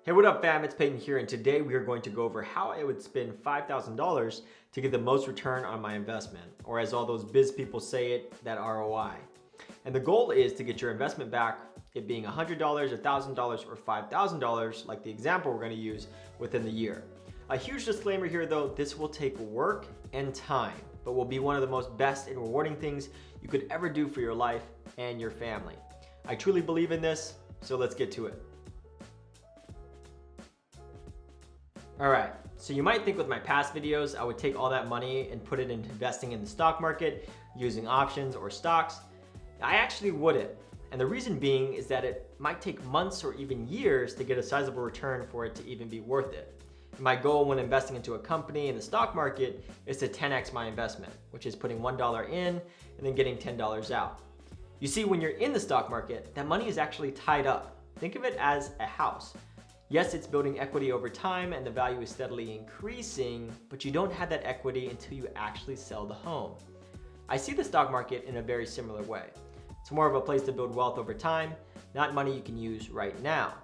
Hey, what up fam? It's Peyton here, and today we are going to go over how I would spend $5,000 to get the most return on my investment, or as all those biz people say it, that ROI. And the goal is to get your investment back, it being $100, $1,000, or $5,000, like the example we're going to use, within the year. A huge disclaimer here though, this will take work and time, but will be one of the most best and rewarding things you could ever do for your life and your family. I truly believe in this, so let's get to it. All right, so you might think with my past videos, I would take all that money and put it into investing in the stock market, using options or stocks. I actually wouldn't. And the reason being is that it might take months or even years to get a sizable return for it to even be worth it. And my goal when investing into a company in the stock market is to 10x my investment, which is putting $1 in and then getting $10 out. You see, when you're in the stock market, that money is actually tied up. Think of it as a house. Yes, it's building equity over time and the value is steadily increasing, but you don't have that equity until you actually sell the home. I see the stock market in a very similar way. It's more of a place to build wealth over time, not money you can use right now.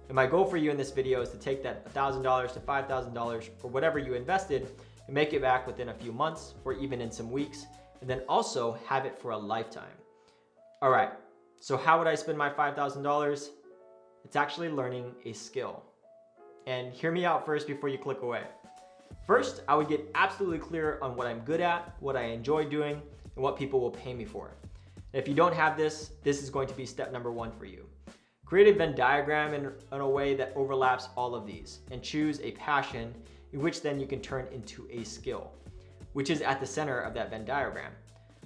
And my goal for you in this video is to take that $1,000 to $5,000 or whatever you invested and make it back within a few months or even in some weeks, and then also have it for a lifetime. All right, so how would I spend my $5,000? It's actually learning a skill. And hear me out first before you click away. First, I would get absolutely clear on what I'm good at, what I enjoy doing, and what people will pay me for. If you don't have this, this is going to be step number one for you. Create a Venn diagram in a way that overlaps all of these, and choose a passion in which then you can turn into a skill, which is at the center of that Venn diagram.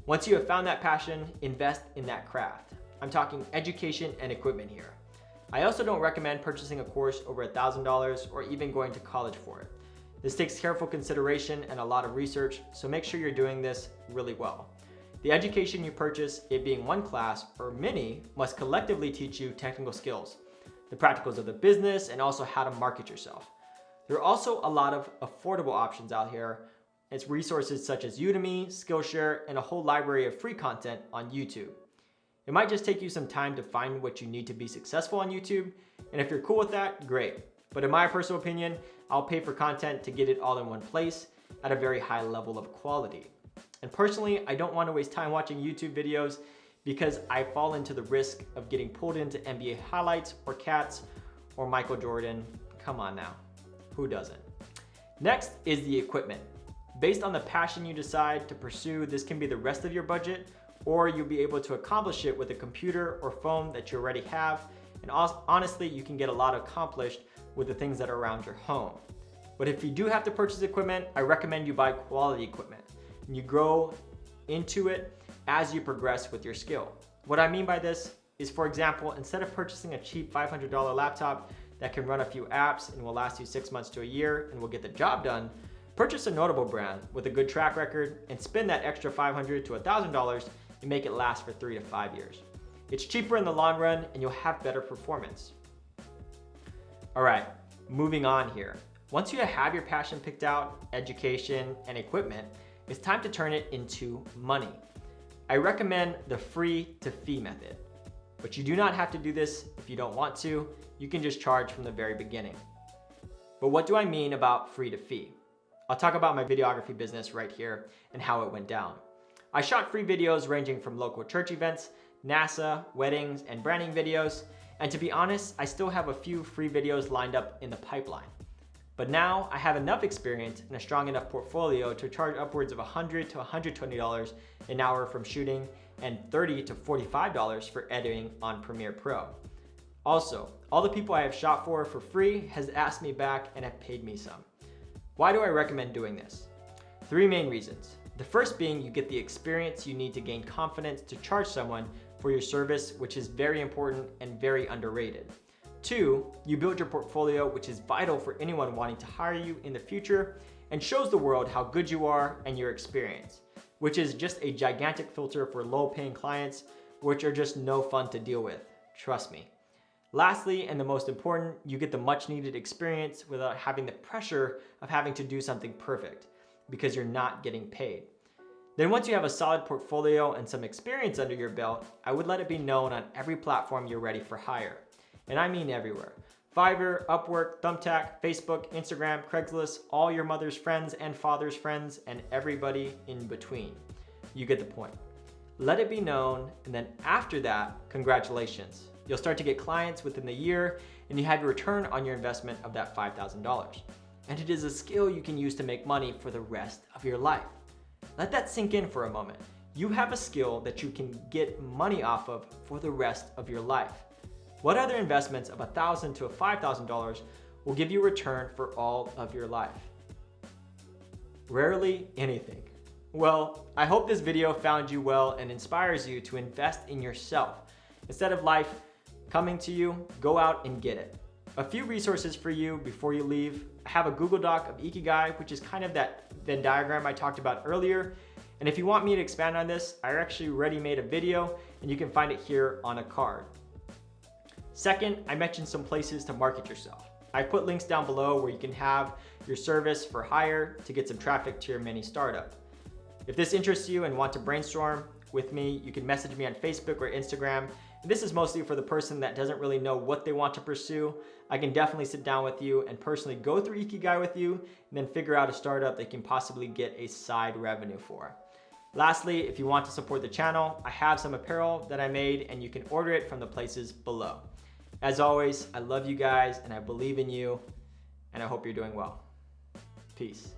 Once you have found that passion, invest in that craft. I'm talking education and equipment here. I also don't recommend purchasing a course over $1,000 or even going to college for it. This takes careful consideration and a lot of research, so make sure you're doing this really well. The education you purchase, it being one class or many, must collectively teach you technical skills, the practicals of the business, and also how to market yourself. There are also a lot of affordable options out here. It's resources such as Udemy, Skillshare, and a whole library of free content on YouTube. It might just take you some time to find what you need to be successful on YouTube, and if you're cool with that, great. But in my personal opinion, I'll pay for content to get it all in one place at a very high level of quality. And personally, I don't want to waste time watching YouTube videos because I fall into the risk of getting pulled into NBA highlights or cats or Michael Jordan. Come on now, who doesn't? Next is the equipment. Based on the passion you decide to pursue, this can be the rest of your budget, or you'll be able to accomplish it with a computer or phone that you already have. And honestly, you can get a lot accomplished with the things that are around your home. But if you do have to purchase equipment, I recommend you buy quality equipment. And you grow into it as you progress with your skill. What I mean by this is, for example, instead of purchasing a cheap $500 laptop that can run a few apps and will last you 6 months to a year and will get the job done, purchase a notable brand with a good track record and spend that extra $500 to $1,000 and make it last for 3 to 5 years. It's cheaper in the long run and you'll have better performance. All right, moving on here. Once you have your passion picked out, education, and equipment, it's time to turn it into money. I recommend the free to fee method, but you do not have to do this if you don't want to. You can just charge from the very beginning. But what do I mean about free to fee? I'll talk about my videography business right here and how it went down. I shot free videos ranging from local church events, NASA, weddings, and branding videos. And to be honest, I still have a few free videos lined up in the pipeline. But now I have enough experience and a strong enough portfolio to charge upwards of $100 to $120 an hour from shooting and $30 to $45 for editing on Premiere Pro. Also, all the people I have shot for free has asked me back and have paid me some. Why do I recommend doing this? 3 main reasons. The first being you get the experience you need to gain confidence to charge someone for your service, which is very important and very underrated. 2, you build your portfolio, which is vital for anyone wanting to hire you in the future and shows the world how good you are and your experience, which is just a gigantic filter for low-paying clients, which are just no fun to deal with, trust me. Lastly, and the most important, you get the much needed experience without having the pressure of having to do something perfect because you're not getting paid. Then once you have a solid portfolio and some experience under your belt, I would let it be known on every platform you're ready for hire. And I mean everywhere. Fiverr, Upwork, Thumbtack, Facebook, Instagram, Craigslist, all your mother's friends and father's friends, and everybody in between. You get the point. Let it be known, and then after that, congratulations. You'll start to get clients within the year, and you have your return on your investment of that $5,000. And it is a skill you can use to make money for the rest of your life. Let that sink in for a moment. You have a skill that you can get money off of for the rest of your life. What other investments of $1,000 to $5,000 will give you a return for all of your life? Rarely anything. Well, I hope this video found you well and inspires you to invest in yourself. Instead of life coming to you, go out and get it. A few resources for you before you leave. I have a Google Doc of Ikigai, which is kind of that Venn diagram I talked about earlier. And if you want me to expand on this, I actually already made a video and you can find it here on a card. Second, I mentioned some places to market yourself. I put links down below where you can have your service for hire to get some traffic to your mini startup. If this interests you and want to brainstorm with me, you can message me on Facebook or Instagram. And this is mostly for the person that doesn't really know what they want to pursue. I can definitely sit down with you and personally go through Ikigai with you and then figure out a startup they can possibly get a side revenue for. Lastly, if you want to support the channel, I have some apparel that I made and you can order it from the places below. As always, I love you guys and I believe in you and I hope you're doing well. Peace.